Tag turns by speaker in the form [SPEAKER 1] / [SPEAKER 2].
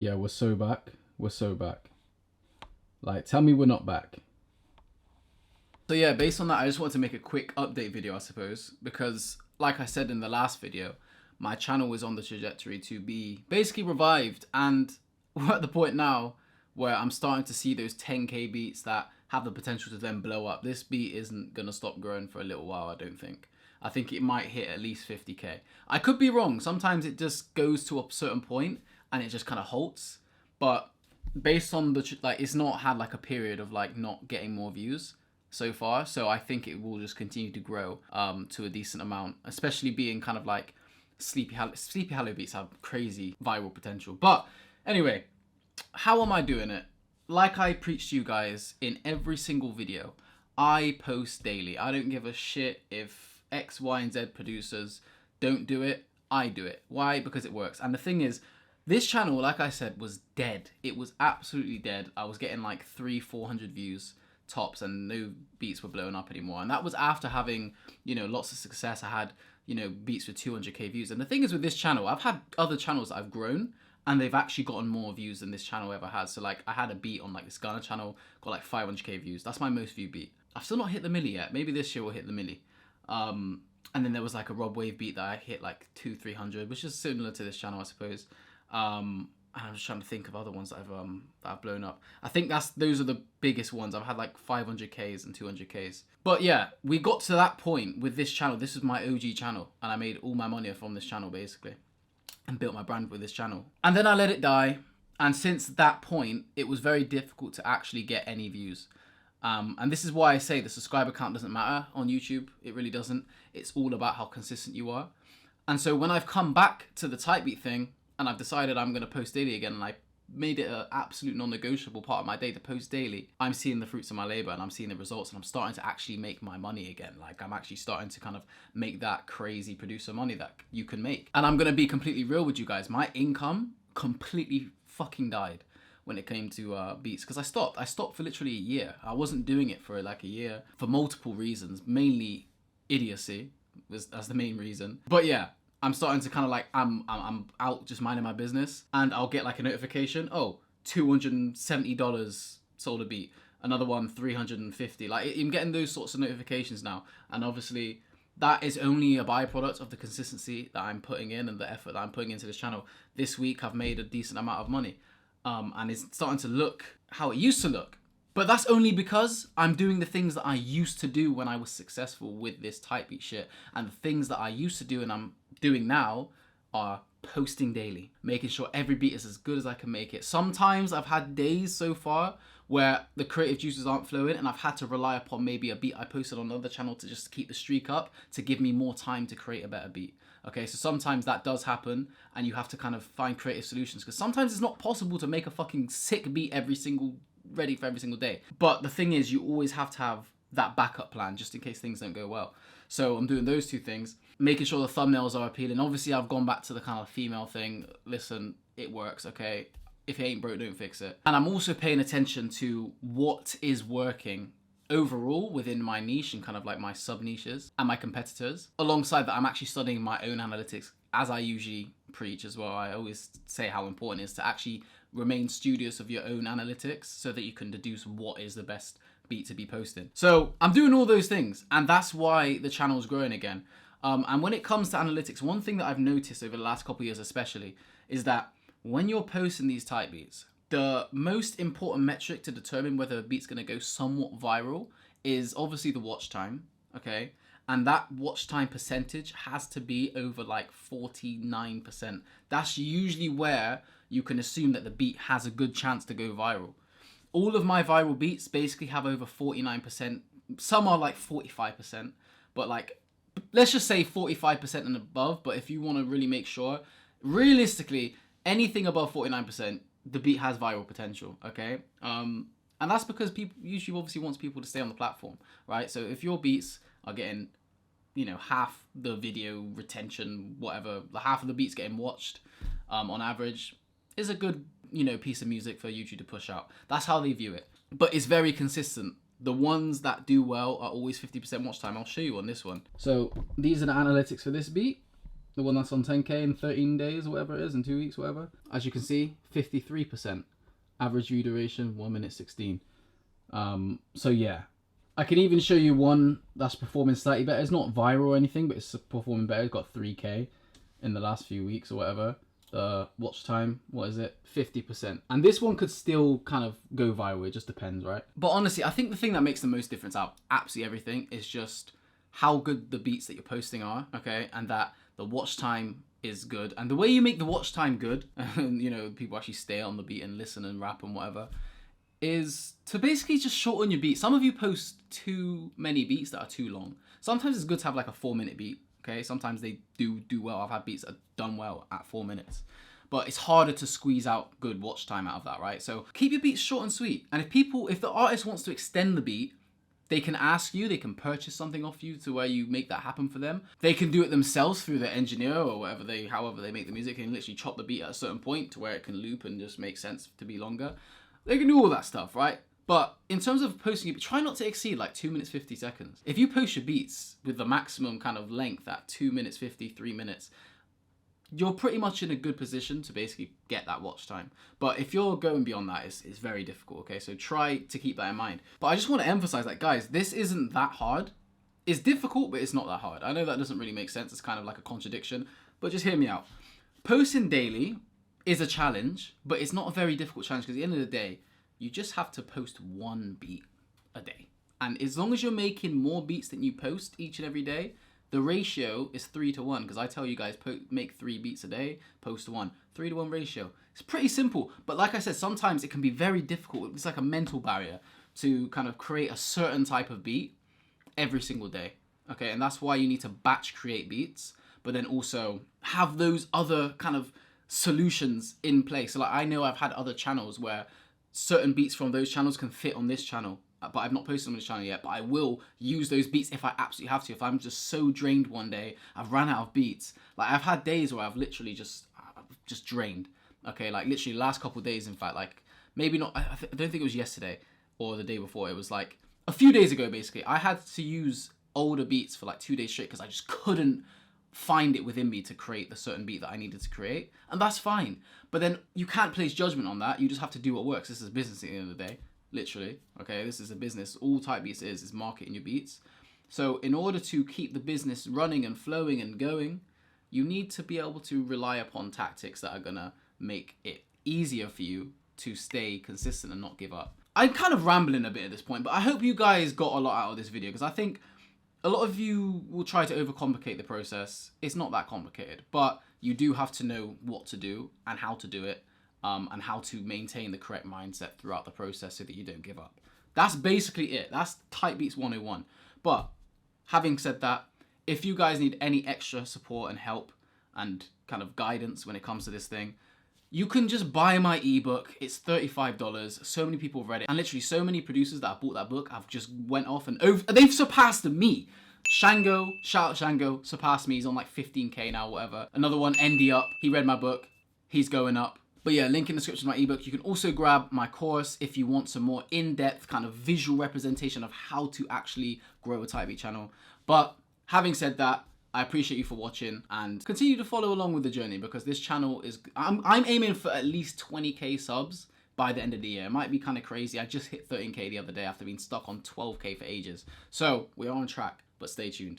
[SPEAKER 1] Yeah, we're so back. We're so back. Like, tell me we're not back. So yeah, based on that, I just wanted to make a quick update video, I suppose, because like I said in the last video, my channel was on the trajectory to be basically revived, and we're at the point now where I'm starting to see those 10k beats that have the potential to then blow up. This beat isn't gonna stop growing for a little while, I don't think. I think it might hit at least 50k. I could be wrong. Sometimes it just goes to a certain point and it just kind of halts. But based on the like, it's not had like a period of like not getting more views so far. So I think it will just continue to grow to a decent amount, especially being kind of like Sleepy Hollow beats have crazy viral potential. But anyway, how am I doing it? Like I preach to you guys in every single video, I post daily. I don't give a shit if X, Y, and Z producers don't do it. I do it. Why? Because it works. And the thing is, this channel, like I said, was dead. It was absolutely dead. I was getting like 300-400 views tops and no beats were blowing up anymore. And that was after having, you know, lots of success. I had, you know, beats with 200k views. And the thing is with this channel, I've had other channels that I've grown and they've actually gotten more views than this channel ever has. So like I had a beat on like this Ghana channel, got like 500k views. That's my most viewed beat. I've still not hit the milli yet. Maybe this year we'll hit the milli. And then there was like a Rob Wave beat that I hit like 200-300, which is similar to this channel, I suppose. And I'm just trying to think of other ones that I've blown up. I think those are the biggest ones. I've had like 500Ks and 200Ks. But yeah, we got to that point with this channel. This is my OG channel, and I made all my money from this channel basically, and built my brand with this channel. And then I let it die, and since that point, it was very difficult to actually get any views. And this is why I say the subscriber count doesn't matter on YouTube. It really doesn't. It's all about how consistent you are. And so when I've come back to the type beat thing, and I've decided I'm going to post daily again, and I made it an absolute non-negotiable part of my day to post daily, I'm seeing the fruits of my labor and I'm seeing the results, and I'm starting to actually make my money again. Like, I'm actually starting to kind of make that crazy producer money that you can make. And I'm going to be completely real with you guys. My income completely fucking died when it came to beats, because I stopped for literally a year. I wasn't doing it for like a year for multiple reasons, mainly idiocy as the main reason. But yeah, I'm starting to kind of like, I'm out just minding my business, and I'll get like a notification, oh, $270 sold a beat, another one 350. Like, I'm getting those sorts of notifications now, and obviously that is only a byproduct of the consistency that I'm putting in and the effort that I'm putting into this channel. This week I've made a decent amount of money, and it's starting to look how it used to look. But that's only because I'm doing the things that I used to do when I was successful with this type beat shit. And the things that I used to do and I'm doing now are posting daily, making sure every beat is as good as I can make it. Sometimes I've had days so far where the creative juices aren't flowing, and I've had to rely upon maybe a beat I posted on another channel to just keep the streak up, to give me more time to create a better beat. Okay, so sometimes that does happen, and you have to kind of find creative solutions, because sometimes it's not possible to make a fucking sick beat ready for every single day. But the thing is, you always have to have that backup plan just in case things don't go well. So I'm doing those two things, making sure the thumbnails are appealing. Obviously, I've gone back to the kind of female thing. Listen, it works, okay? If it ain't broke, don't fix it. And I'm also paying attention to what is working overall within my niche and kind of like my sub niches and my competitors. Alongside that, I'm actually studying my own analytics, as I usually preach as well. I always say how important it is to actually remain studious of your own analytics so that you can deduce what is the best beat to be posting. So I'm doing all those things, and that's why the channel is growing again. And when it comes to analytics, one thing that I've noticed over the last couple of years especially is that when you're posting these type beats, the most important metric to determine whether a beat's going to go somewhat viral is obviously the watch time, okay? And that watch time percentage has to be over like 49%. That's usually where you can assume that the beat has a good chance to go viral. All of my viral beats basically have over 49%. Some are like 45%, but like, let's just say 45% and above. But if you want to really make sure, realistically, anything above 49%, the beat has viral potential, okay? And that's because YouTube obviously wants people to stay on the platform, right? So if your beats are getting, you know, half the video retention, whatever, the half of the beats getting watched on average, is a good, you know, piece of music for YouTube to push out. That's how they view it. But it's very consistent. The ones that do well are always 50% watch time. I'll show you on this one. So these are the analytics for this beat. the one that's on 10K in 13 days or whatever it is, in 2 weeks, whatever. As you can see, 53%. Average view duration, 1 minute 16. So yeah, I can even show you one that's performing slightly better. It's not viral or anything, but it's performing better. It's got 3K in the last few weeks or whatever. The watch time, what is it? 50%. And this one could still kind of go viral. It just depends, right? But honestly, I think the thing that makes the most difference out of absolutely everything is just how good the beats that you're posting are, okay? And that the watch time is good. And the way you make the watch time good, and you know, people actually stay on the beat and listen and rap and whatever, is to basically just shorten your beat. Some of you post too many beats that are too long. Sometimes it's good to have like a 4-minute beat, okay? Sometimes they do well. I've had beats that have done well at 4 minutes. But it's harder to squeeze out good watch time out of that, right? So keep your beats short and sweet. And if the artist wants to extend the beat, they can ask you, they can purchase something off you to where you make that happen for them. They can do it themselves through their engineer or however they make the music. They can literally chop the beat at a certain point to where it can loop and just make sense to be longer. They can do all that stuff, right? But in terms of posting it, try not to exceed like 2 minutes 50 seconds. If you post your beats with the maximum kind of length at 2 minutes 50, 3 minutes, you're pretty much in a good position to basically get that watch time. But if you're going beyond that, it's very difficult, okay? So try to keep that in mind. But I just want to emphasize that, guys, this isn't that hard. It's difficult, but it's not that hard. I know that doesn't really make sense. It's kind of like a contradiction, but just hear me out. Posting daily is a challenge, but it's not a very difficult challenge because at the end of the day, you just have to post one beat a day. And as long as you're making more beats than you post each and every day, the ratio is 3 to 1 because I tell you guys make 3 beats a day, post 1. 3 to 1 ratio. It's pretty simple, but like I said, sometimes it can be very difficult. It's like a mental barrier to kind of create a certain type of beat every single day. Okay, and that's why you need to batch create beats, but then also have those other kind of solutions in place. So like I know I've had other channels where certain beats from those channels can fit on this channel, but I've not posted them on this channel yet, but I will use those beats if I absolutely have to. If I'm just so drained one day, I've ran out of beats. Like I've had days where I've literally just drained. Okay, like literally last couple of days, in fact, like maybe not, I don't think it was yesterday or the day before. It was like a few days ago, basically. I had to use older beats for like 2 days straight because I just couldn't find it within me to create the certain beat that I needed to create. And that's fine. But then you can't place judgment on that. You just have to do what works. This is business at the end of the day. Literally, okay, this is a business. All type beats is marketing your beats. So in order to keep the business running and flowing and going, you need to be able to rely upon tactics that are gonna make it easier for you to stay consistent and not give up. I'm kind of rambling a bit at this point, but I hope you guys got a lot out of this video because I think a lot of you will try to overcomplicate the process. It's not that complicated, but you do have to know what to do and how to do it. And how to maintain the correct mindset throughout the process so that you don't give up. That's basically it. That's Type Beats 101. But having said that, if you guys need any extra support and help and kind of guidance when it comes to this thing, you can just buy my ebook. It's $35. So many people have read it. And literally so many producers that have bought that book have just went off and they've surpassed me. Shango, shout out Shango, surpassed me. He's on like 15K now, whatever. Another one, Endy Up. He read my book. He's going up. But yeah, link in the description of my ebook. You can also grab my course if you want some more in-depth kind of visual representation of how to actually grow a Type Beat channel. But having said that, I appreciate you for watching and continue to follow along with the journey because this channel is, I'm aiming for at least 20K subs by the end of the year. It might be kind of crazy. I just hit 13K the other day after being stuck on 12K for ages. So we are on track, but stay tuned.